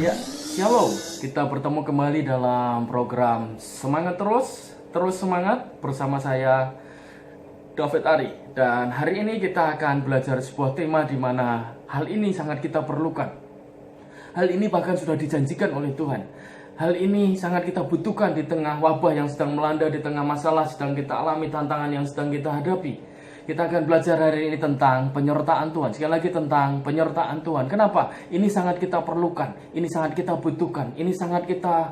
Ya, shalom. Kita bertemu kembali dalam program Semangat Terus Semangat bersama saya David Ari. Dan hari ini kita akan belajar sebuah tema di mana hal ini sangat kita perlukan. Hal ini bahkan sudah dijanjikan oleh Tuhan. Hal ini sangat kita butuhkan di tengah wabah yang sedang melanda, di tengah masalah sedang kita alami, tantangan yang sedang kita hadapi. Kita akan belajar hari ini tentang penyertaan Tuhan. Sekali lagi tentang penyertaan Tuhan. Kenapa? Ini sangat kita perlukan, ini sangat kita butuhkan, ini sangat kita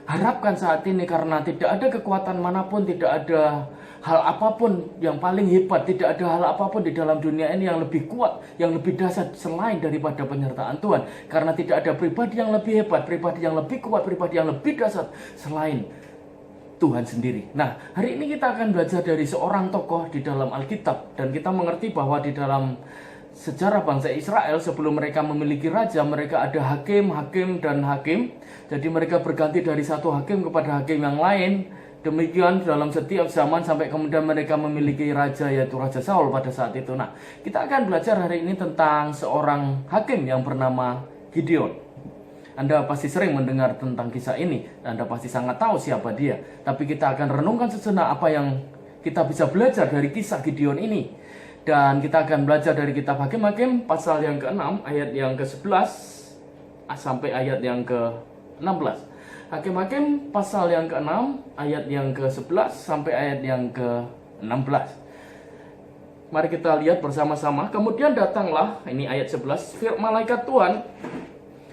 harapkan saat ini. Karena tidak ada kekuatan manapun, tidak ada hal apapun yang paling hebat, tidak ada hal apapun di dalam dunia ini yang lebih kuat, yang lebih dahsyat selain daripada penyertaan Tuhan. Karena tidak ada pribadi yang lebih hebat, pribadi yang lebih kuat, pribadi yang lebih dahsyat selain Tuhan sendiri. Nah, hari ini kita akan belajar dari seorang tokoh di dalam Alkitab. Dan kita mengerti bahwa di dalam sejarah bangsa Israel sebelum mereka memiliki raja, mereka ada hakim, dan hakim. Jadi mereka berganti dari satu hakim kepada hakim yang lain. Demikian dalam setiap zaman sampai kemudian mereka memiliki raja, yaitu Raja Saul pada saat itu. Nah, kita akan belajar hari ini tentang seorang hakim yang bernama Gideon. Anda pasti sering mendengar tentang kisah ini. Anda pasti sangat tahu siapa dia. Tapi kita akan renungkan sejenak apa yang kita bisa belajar dari kisah Gideon ini. Dan kita akan belajar dari kitab Hakim-Hakim pasal yang ke-6 ayat yang ke-11 sampai ayat yang ke-16. Hakim-Hakim pasal yang ke-6 ayat yang ke-11 sampai ayat yang ke-16. Mari kita lihat bersama-sama. Kemudian datanglah, ini ayat 11, malaikat Tuhan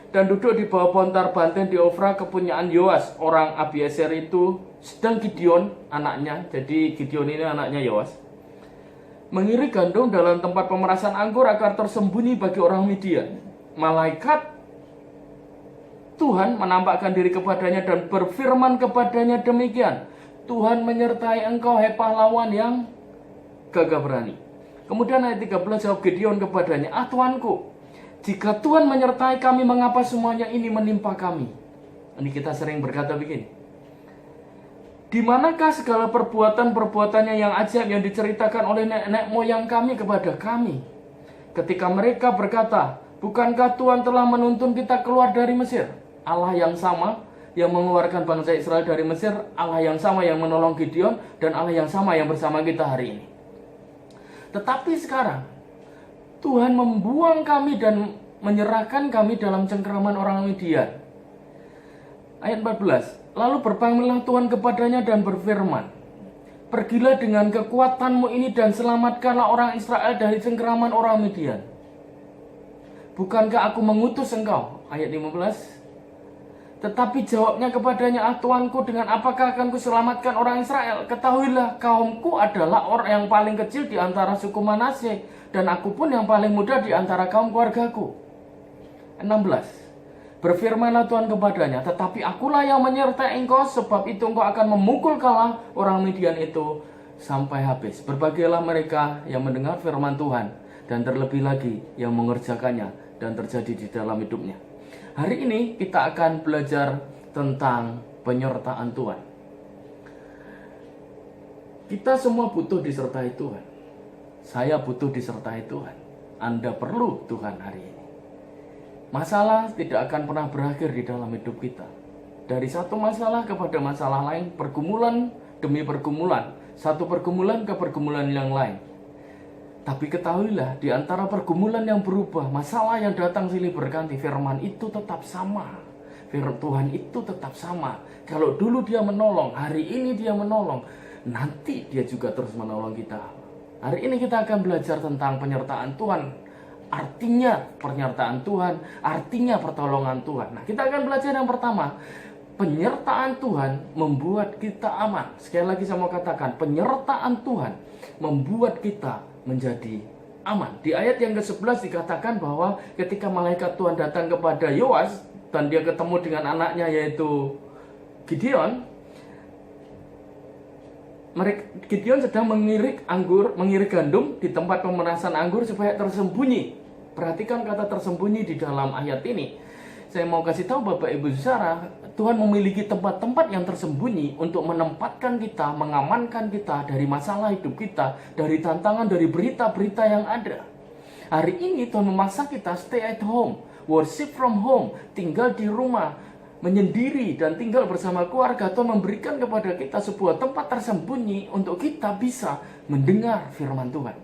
dan duduk di bawah bontar banteng di Ofra kepunyaan Yoas orang Abiezer itu, sedang Gideon anaknya, jadi Gideon ini anaknya Yoas, mengirik gandum dalam tempat pemerasan anggur agar tersembunyi bagi orang Midian. Malaikat Tuhan menampakkan diri kepadanya dan berfirman kepadanya demikian, Tuhan menyertai engkau, hai pahlawan yang gagah berani. Kemudian ayat 13, jawab Gideon kepadanya, Tuanku, jika Tuhan menyertai kami, mengapa semuanya ini menimpa kami? Ini kita sering berkata begini, di manakah segala perbuatan-perbuatannya yang ajaib yang diceritakan oleh nenek moyang kami kepada kami? Ketika mereka berkata, bukankah Tuhan telah menuntun kita keluar dari Mesir? Allah yang sama yang mengeluarkan bangsa Israel dari Mesir, Allah yang sama yang menolong Gideon, dan Allah yang sama yang bersama kita hari ini. Tetapi sekarang Tuhan membuang kami dan menyerahkan kami dalam cengkeraman orang Midian. Ayat 14. Lalu berpaling Tuhan kepadanya dan berfirman, pergilah dengan kekuatanmu ini dan selamatkanlah orang Israel dari cengkeraman orang Midian. Bukankah aku mengutus engkau? Ayat 15. Tetapi jawabnya kepadanya, Tuanku, dengan apakah akan kuselamatkan orang Israel? Ketahuilah, kaumku adalah orang yang paling kecil di antara suku Manasye, dan aku pun yang paling muda di antara kaum keluargaku. 16. Berfirmanlah Tuhan kepadanya, tetapi akulah yang menyertai engkau, sebab itu engkau akan memukul kalah orang Midian itu sampai habis. Berbahagialah mereka yang mendengar firman Tuhan, dan terlebih lagi yang mengerjakannya dan terjadi di dalam hidupnya. Hari ini kita akan belajar tentang penyertaan Tuhan. Kita semua butuh disertai Tuhan. Saya butuh disertai Tuhan. Anda perlu Tuhan hari ini. Masalah tidak akan pernah berakhir di dalam hidup kita. Dari satu masalah kepada masalah lain, pergumulan demi pergumulan, satu pergumulan ke pergumulan yang lain. Tapi ketahuilah, di antara pergumulan yang berubah, masalah yang datang silih berganti, firman itu tetap sama. Firman Tuhan itu tetap sama. Kalau dulu dia menolong, hari ini dia menolong, nanti dia juga terus menolong kita. Hari ini kita akan belajar tentang penyertaan Tuhan. Artinya penyertaan Tuhan, artinya pertolongan Tuhan. Nah, kita akan belajar yang pertama. Penyertaan Tuhan membuat kita aman. Sekali lagi saya mau katakan, penyertaan Tuhan membuat kita menjadi aman. Di ayat yang ke-11 dikatakan bahwa ketika malaikat Tuhan datang kepada Yoas dan dia ketemu dengan anaknya yaitu Gideon, Gideon sedang mengirik gandum di tempat pemerasan anggur supaya tersembunyi. Perhatikan kata tersembunyi di dalam ayat ini. Saya mau kasih tahu Bapak Ibu Saudara, Tuhan memiliki tempat-tempat yang tersembunyi untuk menempatkan kita, mengamankan kita dari masalah hidup kita, dari tantangan, dari berita-berita yang ada. Hari ini Tuhan memaksa kita stay at home, worship from home, tinggal di rumah, menyendiri dan tinggal bersama keluarga. Tuhan memberikan kepada kita sebuah tempat tersembunyi untuk kita bisa mendengar firman Tuhan.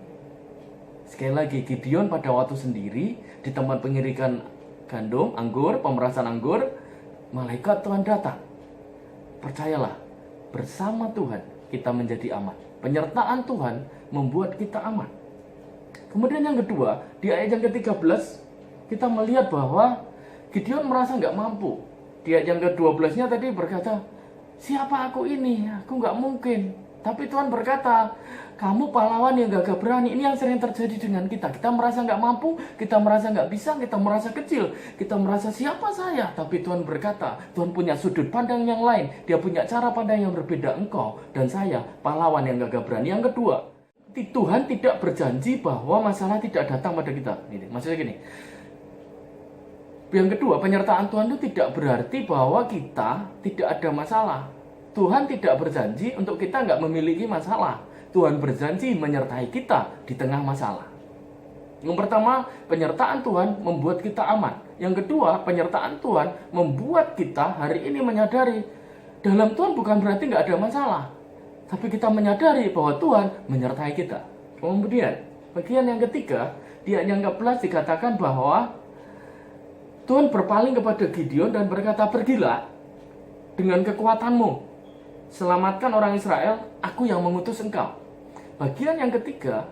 Sekali lagi, Gideon pada waktu sendiri di tempat pengirikan gandum, anggur, pemerasan anggur, malaikat Tuhan datang. Percayalah, bersama Tuhan kita menjadi aman. Penyertaan Tuhan membuat kita aman. Kemudian yang kedua, di ayat yang ke-13 kita melihat bahwa Gideon merasa nggak mampu. Di ayat yang ke-12-nya tadi berkata, siapa aku ini? Aku nggak mungkin. Tapi Tuhan berkata, kamu pahlawan yang gagah berani. Ini yang sering terjadi dengan kita. Kita merasa nggak mampu, kita merasa nggak bisa, kita merasa kecil, kita merasa siapa saya. Tapi Tuhan berkata, Tuhan punya sudut pandang yang lain. Dia punya cara pandang yang berbeda. Engkau dan saya pahlawan yang gagah berani. Yang kedua, Tuhan tidak berjanji bahwa masalah tidak datang pada kita. Ini, maksudnya gini. Yang kedua, penyertaan Tuhan itu tidak berarti bahwa kita tidak ada masalah. Tuhan tidak berjanji untuk kita nggak memiliki masalah. Tuhan berjanji menyertai kita di tengah masalah. Yang pertama, penyertaan Tuhan membuat kita aman. Yang kedua, penyertaan Tuhan membuat kita hari ini menyadari dalam Tuhan bukan berarti nggak ada masalah, tapi kita menyadari bahwa Tuhan menyertai kita. Kemudian, bagian yang ketiga, di ayat yang ke-11 dikatakan bahwa Tuhan berpaling kepada Gideon dan berkata, pergilah dengan kekuatanmu, selamatkan orang Israel, aku yang mengutus engkau. Bagian yang ketiga,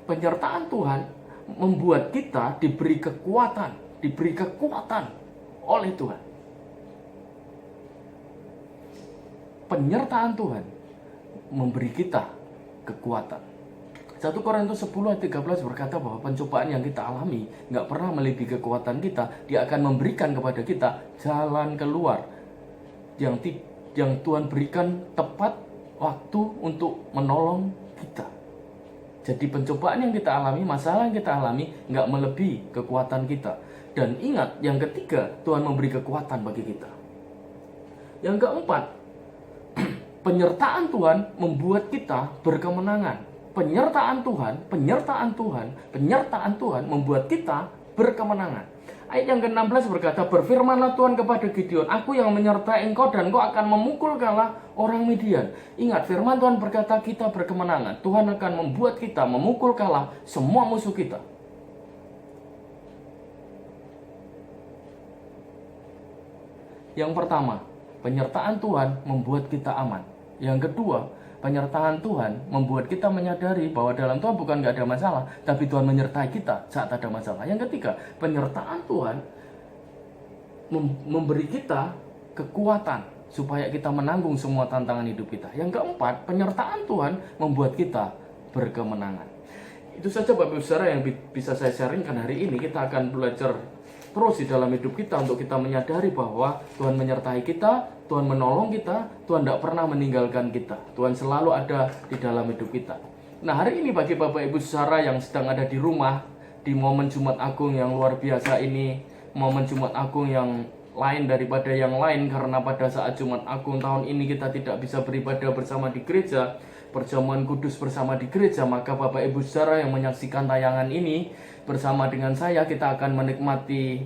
penyertaan Tuhan membuat kita diberi kekuatan oleh Tuhan. Penyertaan Tuhan memberi kita kekuatan. 1 Korintus 10 ayat 13 berkata bahwa pencobaan yang kita alami nggak pernah melebihi kekuatan kita. Dia akan memberikan kepada kita jalan keluar yang Tuhan berikan tepat waktu untuk menolong kita. Jadi pencobaan yang kita alami, masalah yang kita alami nggak melebihi kekuatan kita. Dan ingat, yang ketiga, Tuhan memberi kekuatan bagi kita. Yang keempat, penyertaan Tuhan membuat kita berkemenangan. Penyertaan Tuhan membuat kita berkemenangan. Ayat yang ke-16 berkata, berfirmanlah Tuhan kepada Gideon, aku yang menyertai engkau dan engkau akan memukul kalah orang Midian. Ingat, firman Tuhan berkata kita berkemenangan. Tuhan akan membuat kita memukul kalah semua musuh kita. Yang pertama, penyertaan Tuhan membuat kita aman. Yang kedua, penyertaan Tuhan membuat kita menyadari bahwa dalam Tuhan bukan nggak ada masalah, tapi Tuhan menyertai kita saat ada masalah. Yang ketiga, penyertaan Tuhan memberi kita kekuatan supaya kita menanggung semua tantangan hidup kita. Yang keempat, penyertaan Tuhan membuat kita berkemenangan. Itu saja Bapak Ibu Saudara yang bisa saya sharingkan hari ini. Kita akan belajar terus di dalam hidup kita untuk kita menyadari bahwa Tuhan menyertai kita, Tuhan menolong kita, Tuhan tidak pernah meninggalkan kita. Tuhan selalu ada di dalam hidup kita. Nah, hari ini bagi Bapak Ibu Saudara yang sedang ada di rumah, di momen Jumat Agung yang luar biasa ini, momen Jumat Agung yang lain daripada yang lain, karena pada saat Jumat Agung tahun ini kita tidak bisa beribadah bersama di gereja, perjamuan kudus bersama di gereja, maka Bapak Ibu Saudara yang menyaksikan tayangan ini, bersama dengan saya kita akan menikmati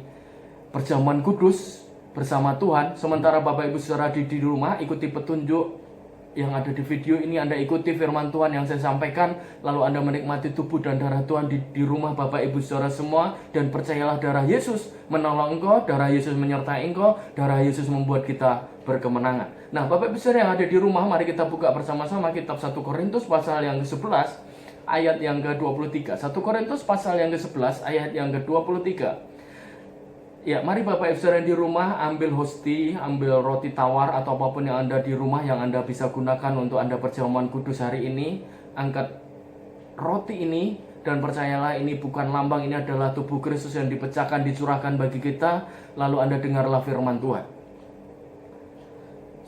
perjamuan kudus bersama Tuhan. Sementara Bapak Ibu Saudara di rumah ikuti petunjuk yang ada di video ini, Anda ikuti firman Tuhan yang saya sampaikan, lalu Anda menikmati tubuh dan darah Tuhan di rumah Bapak Ibu Saudara semua. Dan percayalah, darah Yesus menolong engkau, darah Yesus menyertai engkau, darah Yesus membuat kita berkemenangan. Nah, Bapak Ibu Saudara yang ada di rumah, mari kita buka bersama-sama kitab 1 Korintus pasal yang ke-11 ayat yang ke-23. 1 Korintus pasal yang ke-11 ayat yang ke-23. Ya, mari Bapak Ibu Saudara di rumah ambil hosti, ambil roti tawar atau apapun yang Anda di rumah yang Anda bisa gunakan untuk Anda perjamuan kudus hari ini. Angkat roti ini dan percayalah ini bukan lambang, ini adalah tubuh Kristus yang dipecahkan, dicurahkan bagi kita. Lalu Anda dengarlah firman Tuhan.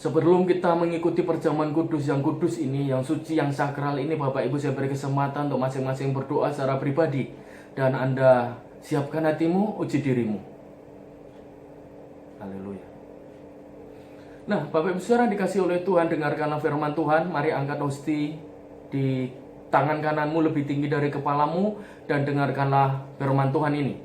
Sebelum kita mengikuti perjamuan kudus yang kudus ini, yang suci, yang sakral ini, Bapak Ibu saya beri kesempatan untuk masing-masing berdoa secara pribadi. Dan Anda siapkan hatimu, uji dirimu. Haleluya. Nah, Bapak Ibu Saudara dikasih oleh Tuhan, dengarkanlah firman Tuhan. Mari angkat hosti di tangan kananmu lebih tinggi dari kepalamu dan dengarkanlah firman Tuhan ini.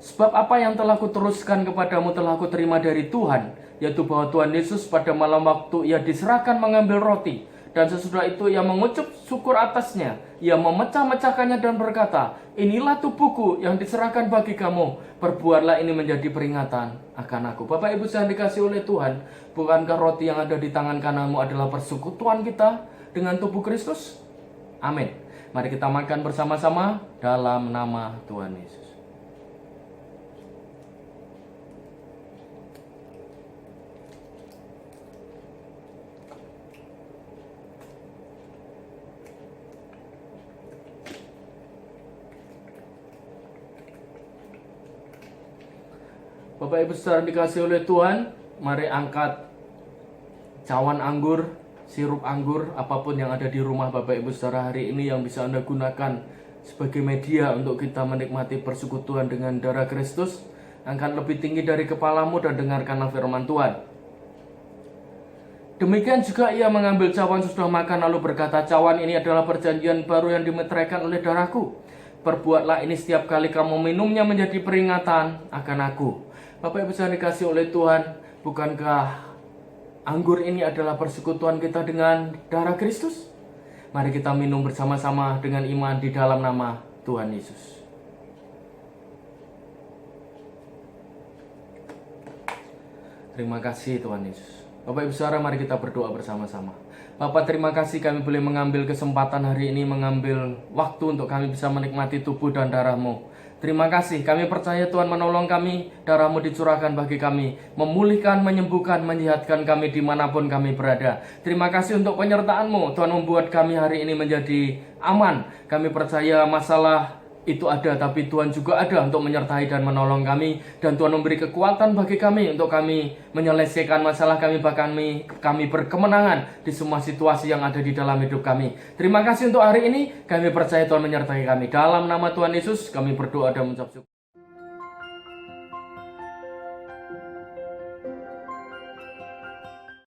Sebab apa yang telah kuteruskan kepadamu telah kuterima dari Tuhan, yaitu bahwa Tuhan Yesus pada malam waktu ia diserahkan mengambil roti, dan sesudah itu ia mengucap syukur atasnya, ia memecah-mecahkannya dan berkata, inilah tubuhku yang diserahkan bagi kamu, perbuatlah ini menjadi peringatan akan aku. Bapak Ibu yang dikasih oleh Tuhan, bukankah roti yang ada di tangan kananmu adalah persekutuan kita dengan tubuh Kristus? Amin. Mari kita makan bersama-sama dalam nama Tuhan Yesus. Bapak Ibu saudara dikasih oleh Tuhan, mari angkat cawan anggur, sirup anggur, apapun yang ada di rumah Bapak Ibu saudara hari ini yang bisa Anda gunakan sebagai media untuk kita menikmati persekutuan dengan darah Kristus. Angkat lebih tinggi dari kepalamu dan dengarkanlah firman Tuhan. Demikian juga ia mengambil cawan sesudah makan lalu berkata, cawan ini adalah perjanjian baru yang dimeteraikan oleh darahku. Perbuatlah ini setiap kali kamu minumnya menjadi peringatan akan aku. Bapak Ibu yang dikasih oleh Tuhan, bukankah anggur ini adalah persekutuan kita dengan darah Kristus? Mari kita minum bersama-sama dengan iman di dalam nama Tuhan Yesus. Terima kasih Tuhan Yesus. Bapak Ibu saudara, mari kita berdoa bersama-sama. Bapak, terima kasih kami boleh mengambil kesempatan hari ini, mengambil waktu untuk kami bisa menikmati tubuh dan darah-Mu. Terima kasih, kami percaya Tuhan menolong kami, darah-Mu dicurahkan bagi kami, memulihkan, menyembuhkan, menyehatkan kami dimanapun kami berada. Terima kasih untuk penyertaan-Mu, Tuhan membuat kami hari ini menjadi aman. Kami percaya masalah itu ada, tapi Tuhan juga ada untuk menyertai dan menolong kami. Dan Tuhan memberi kekuatan bagi kami untuk kami menyelesaikan masalah kami, bahkan kami berkemenangan di semua situasi yang ada di dalam hidup kami. Terima kasih untuk hari ini, kami percaya Tuhan menyertai kami. Dalam nama Tuhan Yesus kami berdoa dan mengucap syukur.